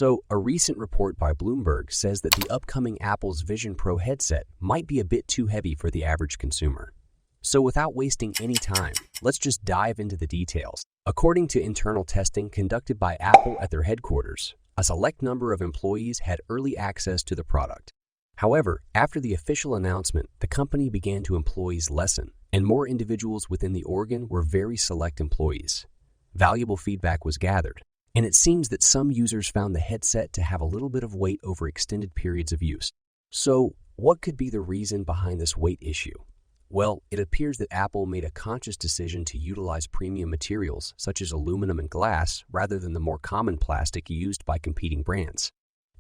So, a recent report by Bloomberg says that the upcoming Apple's Vision Pro headset might be a bit too heavy for the average consumer. So without wasting any time, let's just dive into the details. According to internal testing conducted by Apple at their headquarters, a select number of employees had early access to the product. However, after the official announcement, the company began to employees lessen, and more individuals within the organ were very select employees. Valuable feedback was gathered, and it seems that some users found the headset to have a little bit of weight over extended periods of use. So, what could be the reason behind this weight issue? Well, it appears that Apple made a conscious decision to utilize premium materials such as aluminum and glass rather than the more common plastic used by competing brands.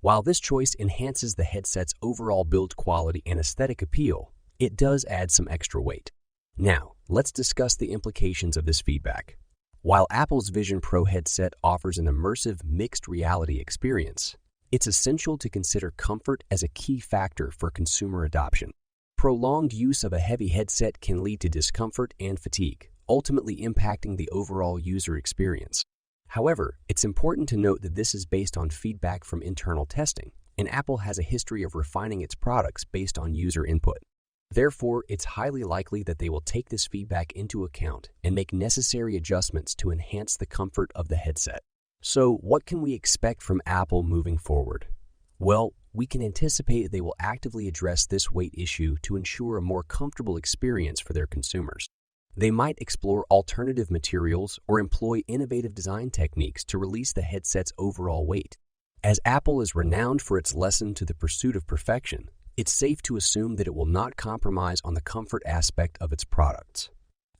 While this choice enhances the headset's overall build quality and aesthetic appeal, it does add some extra weight. Now, let's discuss the implications of this feedback. While Apple's Vision Pro headset offers an immersive mixed reality experience, it's essential to consider comfort as a key factor for consumer adoption. Prolonged use of a heavy headset can lead to discomfort and fatigue, ultimately impacting the overall user experience. However, it's important to note that this is based on feedback from internal testing, and Apple has a history of refining its products based on user input. Therefore, it's highly likely that they will take this feedback into account and make necessary adjustments to enhance the comfort of the headset. So, what can we expect from Apple moving forward? Well, we can anticipate they will actively address this weight issue to ensure a more comfortable experience for their consumers. They might explore alternative materials or employ innovative design techniques to release the headset's overall weight. As Apple is renowned for its lesson to the pursuit of perfection, it's safe to assume that it will not compromise on the comfort aspect of its products.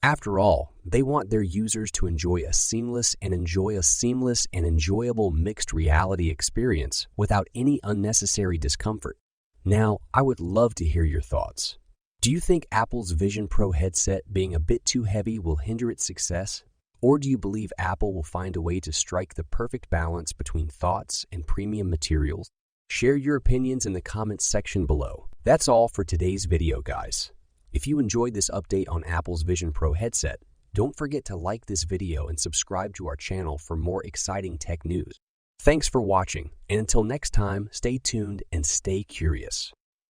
After all, they want their users to enjoy a seamless and enjoyable mixed reality experience without any unnecessary discomfort. Now, I would love to hear your thoughts. Do you think Apple's Vision Pro headset being a bit too heavy will hinder its success? Or do you believe Apple will find a way to strike the perfect balance between thoughts and premium materials? Share your opinions in the comments section below. That's all for today's video, guys. If you enjoyed this update on Apple's Vision Pro headset, don't forget to like this video and subscribe to our channel for more exciting tech news. Thanks for watching, and until next time, stay tuned and stay curious.